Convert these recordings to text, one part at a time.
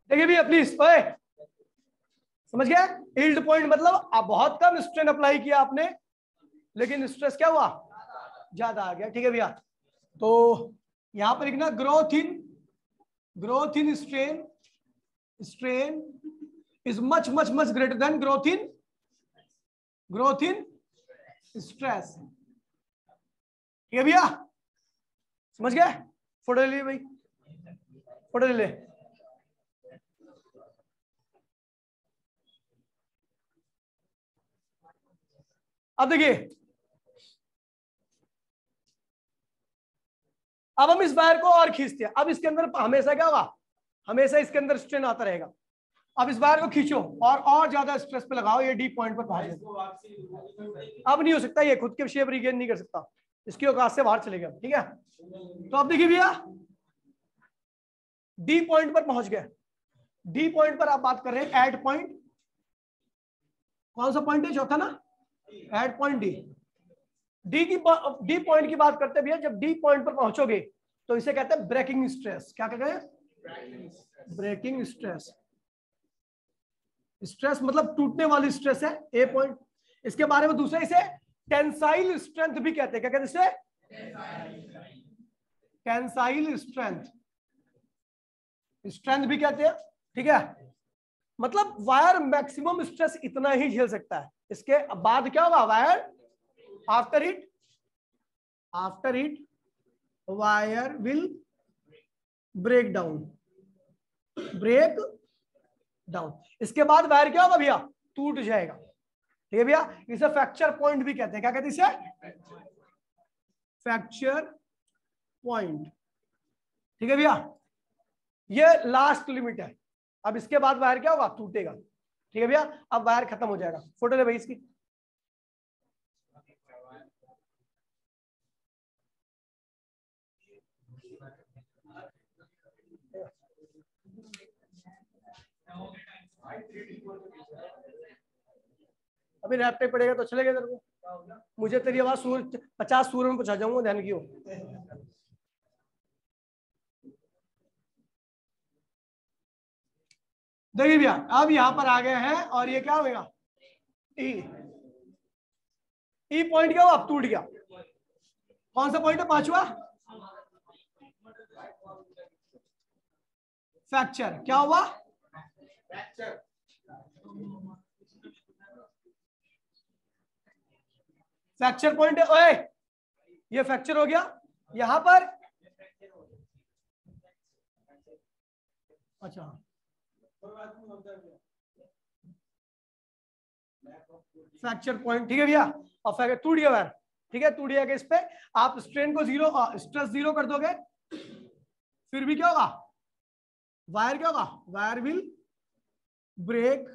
देखिए भैया प्लीज, ओए समझ गया? यील्ड पॉइंट मतलब आप बहुत कम स्ट्रेन अप्लाई किया आपने, लेकिन स्ट्रेस क्या हुआ, ज्यादा आ गया। ठीक है भैया, तो यहां पर लिखना growth in strain is much much much greater than growth in stress. ठीक है भैया, समझ गए? फोटो ले लिए भाई, फोटो ले ले। अब देखिए, अब हम इस वायर को और खींचते हैं। अब इसके अंदर हमेशा क्या होगा, हमेशा इसके अंदर स्ट्रेन आता रहेगा। अब इस वायर को खींचो और ज्यादा स्ट्रेस पे लगाओ, ये डी पॉइंट पर पहुंचे। अब नहीं हो सकता, ये खुद के शेप रिगेन नहीं कर सकता, इसकी औकात से बाहर चलेगा। ठीक है, तो अब देखिए भैया, डी पॉइंट पर पहुंच गए। डी पॉइंट पर आप बात कर रहे हैं एट पॉइंट, कौन सा पॉइंट है, चौथा ना, eight point D. D point की बात करते हैं भैया, जब डी पॉइंट पर पहुंचोगे तो इसे कहते हैं ब्रेकिंग स्ट्रेस। क्या कहते हैं, ब्रेकिंग स्ट्रेस। स्ट्रेस मतलब टूटने वाली स्ट्रेस है ए पॉइंट। इसके बारे में दूसरा इसे टेंसाइल स्ट्रेंथ भी कहते हैं। क्या कहते हैं इसे, टेंसाइल स्ट्रेंथ भी कहते हैं। ठीक है, मतलब वायर मैक्सिमम स्ट्रेस इतना ही झेल सकता है, इसके बाद क्या होगा, wire after it wire will break down. इसके बाद वायर क्या होगा भैया, टूट जाएगा। ठीक है भैया, इसे फ्रैक्चर पॉइंट भी कहते हैं। क्या कहते हैं इसे, फ्रैक्चर पॉइंट। ठीक है भैया, ये लास्ट लिमिट है। अब इसके बाद वायर क्या होगा, टूटेगा। ठीक है भैया, अब वायर खत्म हो जाएगा। फोटो ले भाई इसकी। अभी रैप टेप पड़ेगा तो चलेगा तेरे को, मुझे तेरी आवाज 50 सूर में पहुंचा जाऊंगा, ध्यान की हो। देखिए भैया, अब यहां पर आ गए हैं और ये क्या होगा, ई पॉइंट क्या हुआ, अब टूट गया। कौन सा पॉइंट है, पांचवा, फ्रैक्चर। क्या हुआ, फ्रैक्चर पॉइंट है। ओए, ये फ्रैक्चर हो गया यहां पर। अच्छा, फ्रैक्चर पॉइंट। ठीक है भैया, और फ्रैक्चर टूट गया वायर। ठीक है, टूट गया। इस पे आप स्ट्रेन को जीरो, स्ट्रेस जीरो कर दोगे, फिर भी क्या होगा, वायर क्या होगा, wire will break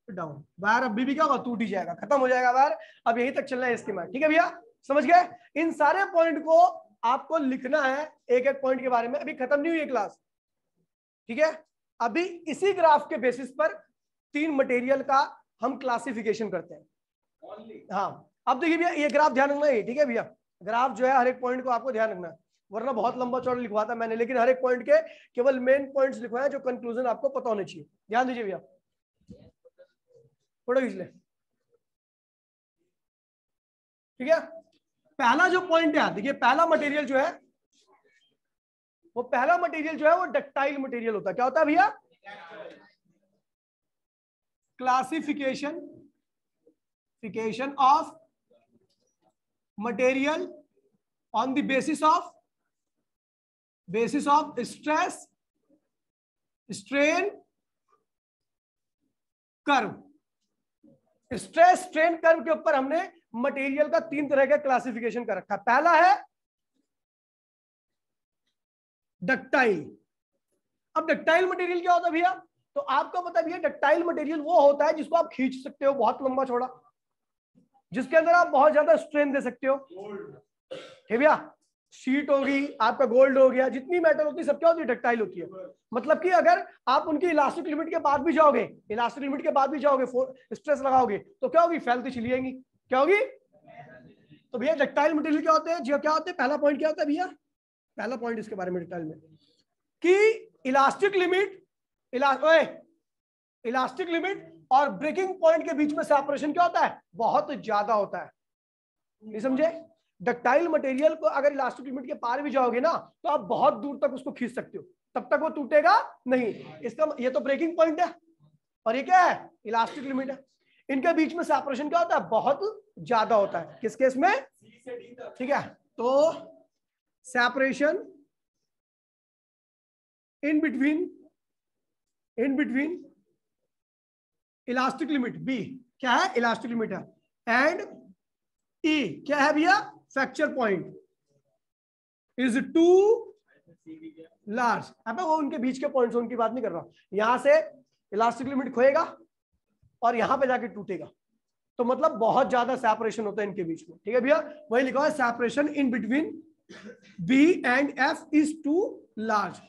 down. Wire अभी भी क्या होगा, टूट ही जाएगा, खत्म हो जाएगा वायर। अब यहीं तक चलना है इसके में। ठीक है भैया, समझ गए? इन सारे पॉइंट को आपको लिखना है, एक एक पॉइंट के बारे में। अभी खत्म नहीं हुई क्लास। ठीक है, अभी इसी ग्राफ के बेसिस पर 3 मटेरियल का हम क्लासिफिकेशन करते हैं। हाँ, अब देखिए भैया, ये ग्राफ ध्यान रखना है। ठीक है भैया, ग्राफ जो है हर एक पॉइंट को आपको ध्यान रखना है, वरना बहुत लंबा चौड़ा लिखवा था मैंने, लेकिन हर एक पॉइंट के केवल मेन पॉइंट्स लिखवाए जो कंक्लूजन आपको पता होने चाहिए। ध्यान दीजिए भैया, फोटो खींच ले। ठीक है, पहला जो पॉइंट है, देखिए पहला मटेरियल जो है, पहला मटेरियल जो है वो डक्टाइल मटेरियल होता है। क्या होता है भैया, classification of material on the basis of stress strain curve. Stress strain curve के ऊपर हमने मटेरियल का 3 तरह का क्लासिफिकेशन कर रखा है। पहला है डक्टाइल। अब डक्टाइल मटेरियल क्या होता है भैया, तो आपको पता है भैया, डक्टाइल मटेरियल वो होता है जिसको आप खींच सकते हो बहुत लंबा चौड़ा, जिसके अंदर आप बहुत ज्यादा स्ट्रेन दे सकते हो। ठीक भैया, शीट होगी, आपका गोल्ड हो गया, जितनी मेटल होती है सब क्या होती है, डक्टाइल होती है। मतलब कि अगर आप उनकी इलास्टिक लिमिट के बाद भी जाओगे, स्ट्रेस लगाओगे तो क्या होगी, फैलती चली जाएंगी। क्या होगी, तो भैया डक्टाइल मटेरियल क्या होते हैं, क्या होते हैं, पहला पॉइंट क्या होता है भैया, पहला पॉइंट इसके बारे में डक्टाइल में, कि इलास्टिक लिमिट इलास्टिक लिमिट और ब्रेकिंग पॉइंट के बीच में सेपरेशन क्या होता है, बहुत ज्यादा होता है। नहीं समझे? डक्टाइल मटेरियल को अगर इलास्टिक लिमिट के पार भी जाओगे ना तो आप बहुत दूर तक उसको खींच सकते हो, तब तक वो टूटेगा नहीं। इसका ये तो ब्रेकिंग पॉइंट है और ये क्या है, इलास्टिक लिमिट है। इनके बीच में सेपरेशन क्या होता है, बहुत ज्यादा होता है। किस केस में? ठीक है, तो separation in between elastic limit B क्या है, इलास्टिक लिमिट है, एंड ई क्या है भैया, fracture point is too large. अब वो उनके बीच के पॉइंट्स, उनकी बात नहीं कर रहा, यहां से इलास्टिक लिमिट खोएगा और यहां पे जाके टूटेगा, तो मतलब बहुत ज्यादा सेपरेशन होता है इनके बीच में। ठीक है भैया, वही लिखा है separation in between B and F is too large.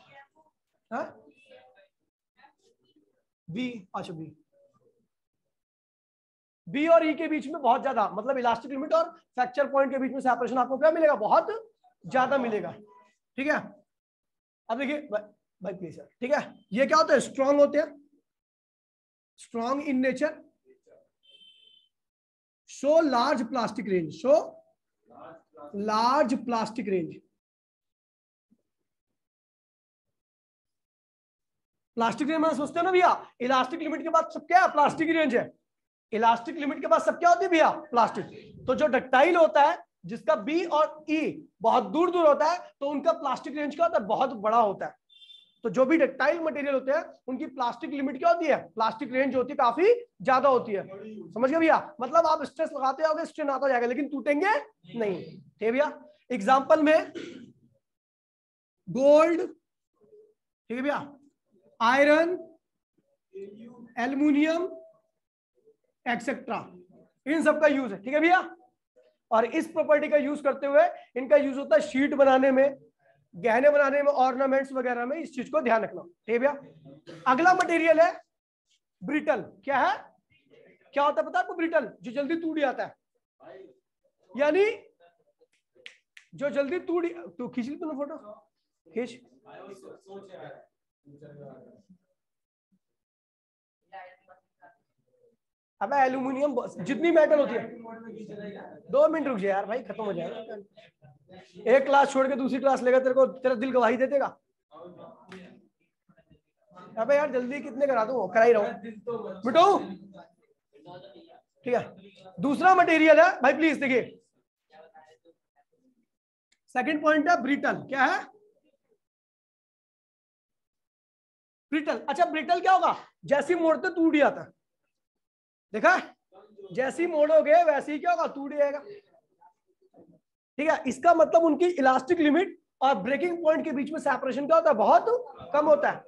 B, अच्छा बी और ई के बीच में बहुत ज्यादा, मतलब इलास्टिक लिमिट और फ्रैक्चर पॉइंट के बीच में सेपरेशन आपको क्या मिलेगा, बहुत ज्यादा मिलेगा। ठीक है, अब देखिए भाई प्लीज सर, ठीक है, ये क्या होता है, स्ट्रॉन्ग होते हैं, strong in nature, show large plastic range, show large plastic range. Plastic range में सोचते हैं ना भैया, इलास्टिक लिमिट के बाद सब क्या है, प्लास्टिक रेंज है। इलास्टिक लिमिट के बाद सब क्या होती है भैया, प्लास्टिक। तो जो डक्टाइल होता है जिसका बी और ई बहुत दूर दूर होता है, तो उनका प्लास्टिक रेंज क्या होता है, बहुत बड़ा होता है। तो जो भी डक्टाइल मटेरियल होते हैं उनकी प्लास्टिक लिमिट क्या होती है, प्लास्टिक रेंज होती है, काफी ज्यादा होती है। समझ गए भैया? मतलब आप स्ट्रेस लगाते होगे, स्ट्रेन आता जाएगा, लेकिन टूटेंगे नहीं। ठीक है भैया, एग्जांपल में गोल्ड, ठीक है भैया, आयरन, एल्युमिनियम एक्सेट्रा, इन सब का यूज है। ठीक है भैया, और इस प्रॉपर्टी का यूज करते हुए इनका यूज होता है शीट बनाने में, गहने बनाने में, ऑर्नामेंट्स वगैरह में। इस चीज को ध्यान रखना। ठीक है भैया, अगला मटेरियल है ब्रिटल। क्या है, क्या होता है पता है आपको, ब्रिटल, जो जल्दी टूट जाता है, यानी जो जल्दी टूट, तो खींच ली तूने फोटो, खींच। अब एल्यूमिनियम, जितनी मेटल होती है, 2 मिनट रुक जाए यार भाई, खत्म हो जाएगा। एक क्लास छोड़ के दूसरी क्लास लेगा, तेरे को तेरा दिल गवाही दे देगा। अबे यार जल्दी, कितने करा दूं, करा ही रहा हूं बिटू। ठीक है, दूसरा मटेरियल है भाई, प्लीज देखिए, सेकंड पॉइंट है ब्रिटल। क्या है, ब्रिटल। अच्छा, ब्रिटल क्या होगा, जैसी मोड़ते टूट जाता है। देखा, जैसी मोड़ोगे वैसे ही क्या होगा, टूट जाएगा। ठीक है, इसका मतलब उनकी इलास्टिक लिमिट और ब्रेकिंग पॉइंट के बीच में सेपरेशन क्या होता है, बहुत कम होता है।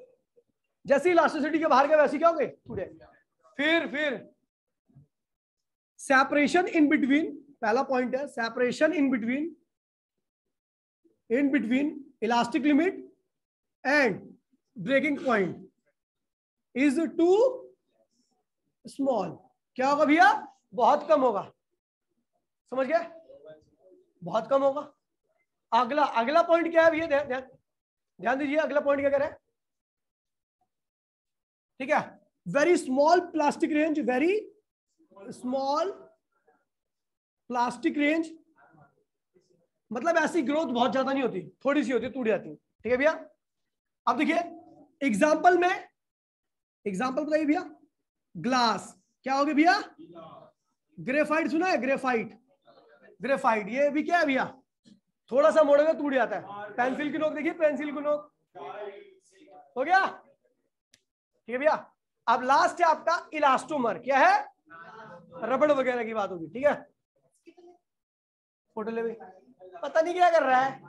जैसे इलास्टिसिटी के बाहर गए वैसे क्या होंगे, टूटे। फिर सेपरेशन इन बिटवीन, पहला पॉइंट है separation in between elastic limit and breaking point is too small. क्या होगा भैया, बहुत कम होगा। समझ गए, बहुत कम होगा। अगला पॉइंट क्या है भैया, ध्यान दीजिए, अगला पॉइंट क्या कह रहा है। ठीक है, very small plastic range, very small plastic range, मतलब ऐसी ग्रोथ बहुत ज्यादा नहीं होती, थोड़ी सी होती है, टूट जाती है। ठीक है भैया, अब देखिए एग्जाम्पल में, एग्जाम्पल बताइए भैया, ग्लास क्या होगी भैया, ग्रेफाइट, सुना है ग्रेफाइट, ग्रेफाइट ये भी क्या है भैया, थोड़ा सा मोड़ेगा टूट जाता है। पेंसिल की नोक देखिए, पेंसिल की नोक, हो गया। ठीक है भैया, अब लास्ट है आपका इलास्टोमर। क्या है, रबड़ वगैरह की बात होगी। ठीक है, फोटो ले भी, पता नहीं क्या कर रहा है,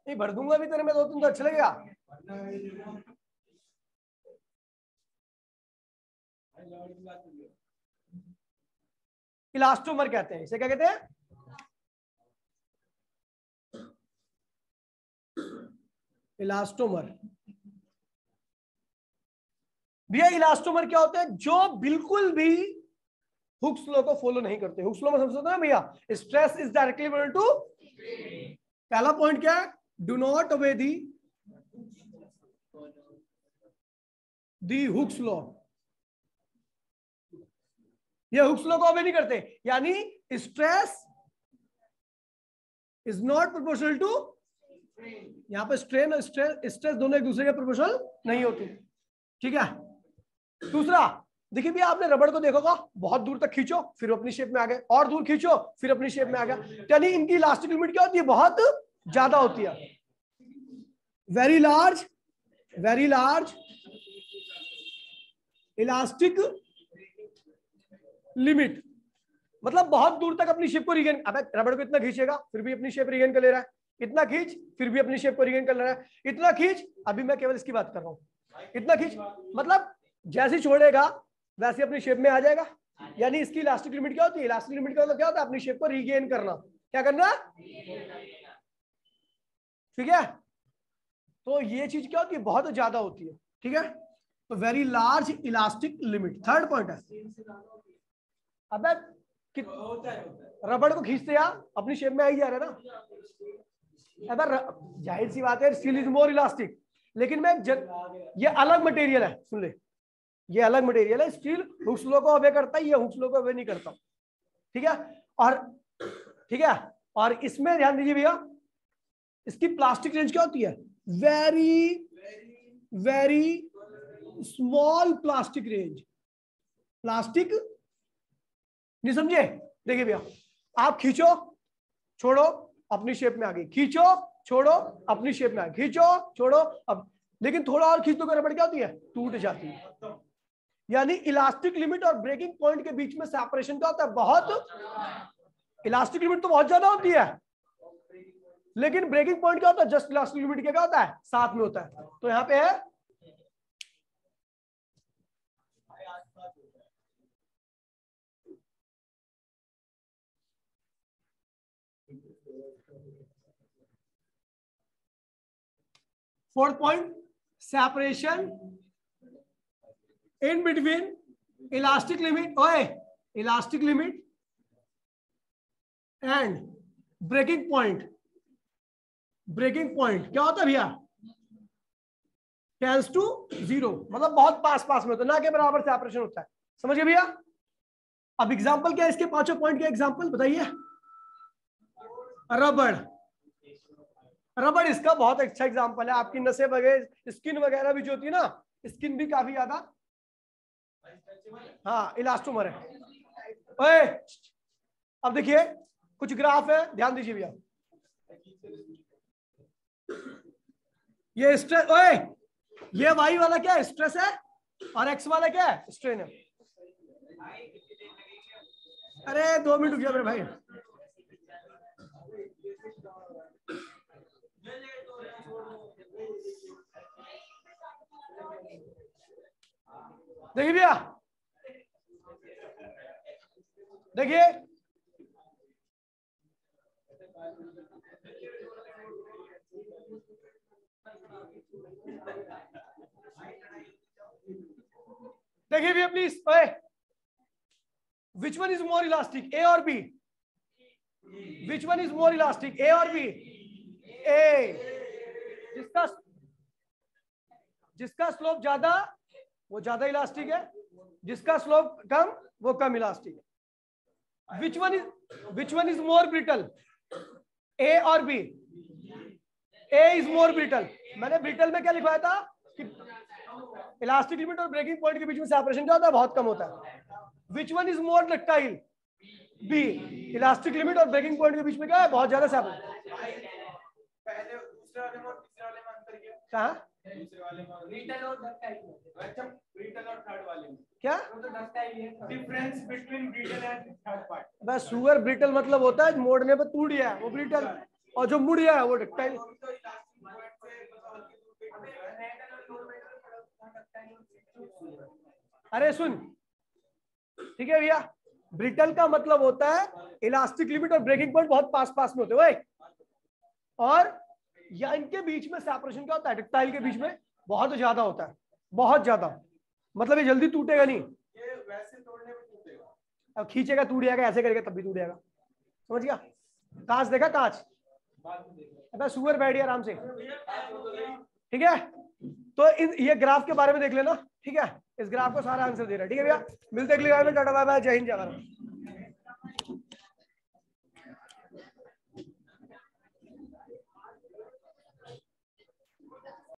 नहीं भर दूंगा भी तेरे में 2-3 तो अच्छा लगेगा। इलास्टोमर कहते हैं इसे, क्या कहते हैं, इलास्टोमर। भैया इलास्टोमर क्या होते हैं, जो बिल्कुल भी हुक्स लॉ को फॉलो नहीं करते। हुक्स लॉ में समझते हैं ना भैया, stress is directly equal to, पहला पॉइंट क्या है, do not obey the Hooke's law, ये हुक्स लॉ को ओबे नहीं करते, यानी stress is not proportional to, यहां पे स्ट्रेन और स्ट्रेस दोनों एक दूसरे के प्रोपोर्शनल नहीं होते। ठीक है, दूसरा देखिए भैया, आपने रबड़ को देखोगा, बहुत दूर तक खींचो फिर अपनी शेप में आ गए, और दूर खींचो फिर अपनी शेप में आ गया, यानी इनकी इलास्टिक लिमिट क्या होती है, बहुत ज्यादा होती है। वेरी लार्ज इलास्टिक लिमिट, मतलब बहुत दूर तक अपनी शेप को रिगेन, अब रबड़ को इतना खींचेगा फिर भी अपनी शेप रिगेन कर ले रहा है, इतना खींच फिर भी अपनी शेप को रिगेन कर ले रहा है, इतना खींच, अभी मैं केवल इसकी बात कर रहा हूं, इतना खींच, मतलब जैसे छोड़ेगा वैसे अपनी शेप में आ जाएगा, यानी इसकी इलास्टिक लिमिट क्या होती है, इलास्टिक लिमिट का मतलब क्या होता है, अपनी शेप को रिगेन करना, क्या करना, ठीक है। तो ये चीज क्या होती है, बहुत ज्यादा होती है। ठीक है, तो very large elastic limit, third point है। अब रबड़ को खींचते या अपनी शेप में आ ही जा रहा है ना, जाहिर सी बात है स्टील इज मोर इलास्टिक, लेकिन मैं ये अलग मटेरियल है, सुन ले, ये अलग मटेरियल है, स्टील हुक्स लॉ को ओबे करता है, ये हुक्स लॉ को ओबे नहीं करता। ठीक है, और ठीक है, और इसमें ध्यान दीजिए भैया, इसकी प्लास्टिक रेंज क्या होती है, very small plastic range, plastic नहीं समझे, देखिए भैया, आप खींचो छोड़ो अपनी शेप में आ गई, खींचो छोड़ो अपनी शेप में आ गई, खींचो छोड़ो अब, लेकिन थोड़ा और खींच दो रबड़ क्या होती है, टूट जाती है। यानी इलास्टिक लिमिट और ब्रेकिंग पॉइंट के बीच में सेपरेशन क्या होता है, बहुत, इलास्टिक लिमिट तो बहुत ज्यादा होती है, लेकिन ब्रेकिंग पॉइंट क्या होता है, जस्ट इलास्टिक लिमिट क्या होता है, साथ में होता है। तो यहाँ पे है 4th point, separation in between elastic limit, elastic limit and breaking point। Breaking point क्या होता है भैया, टेंस टू 0, मतलब बहुत पास पास में होता है, ना के बराबर सेपरेशन होता है, समझिए भैया। अब एग्जांपल क्या है इसके, पांचों पॉइंट के एग्जांपल बताइए। रबड़ इसका बहुत अच्छा एग्जांपल है, आपकी नसें वगैरह स्किन वगैरह भी जो होती है ना, स्किन भी काफी ज्यादा हाँ इलास्टोमर है। ओए अब देखिए कुछ ग्राफ है, ध्यान दीजिए भैया, ये स्ट्रेस, ओए ये वाई वाला क्या है, स्ट्रेस है, और एक्स वाला क्या है, स्ट्रेन है। अरे 2 मिनट रुक जा मेरे भाई, देखिए भैया, देखिए देखिए भैया please, which one is more elastic, A और B, which one is more elastic, A और बी, ए, जिसका स्लोप ज्यादा वो ज्यादा इलास्टिक है, जिसका स्लोप कम वो कम इलास्टिक है। Which one is more brittle, A और B, A is more brittle. मैंने ब्रिटल में क्या लिखवाया था कि इलास्टिक लिमिट और ब्रेकिंग पॉइंट के बीच में सेपरेशन क्या होता है, बहुत कम होता है। Which one is more ductile, B, elastic limit और ब्रेकिंग पॉइंट के बीच में क्या है, बहुत ज्यादा सेपरेशन। पहले दूसरे वाले में और तीसरे वाले में अंतर क्या, कहां दूसरे वाले में ब्रिटल और डक्टाइल, अच्छा ब्रिटल और थर्ड वाले में क्या, वो तो डक्टाइल है, difference between brittle and third part. बस सुगर ब्रिटल मतलब होता है मोड़ने पे टूट गया वो ब्रिटल, और जो मुड़ गया है वो डक्टाइल। अरे सुन, ठीक है भैया, ब्रिटल का मतलब होता है इलास्टिक लिमिट और ब्रेकिंग पॉइंट बहुत पास पास में होते हैं, और या इनके बीच में सेपरेशन क्या होता है, डक्टाइल के बीच में बहुत ज्यादा होता है, बहुत ज्यादा, मतलब ये जल्दी टूटेगा नहीं, ये वैसे तोड़ने में टूटेगा, अब खींचेगा टूट जाएगा, ऐसे करके तब भी टूट जाएगा, समझ गया। कांच देखा, कांच अबे सुअर बैठिए आराम से, ठीक है। तो ये ग्राफ के बारे में देख लेना, ठीक है। इस ग्राफ को सारा आंसर दे रहा है, ठीक है भैया। मिलते अगली बार में, टाटा बाय बाय, जय हिंद जय भारत।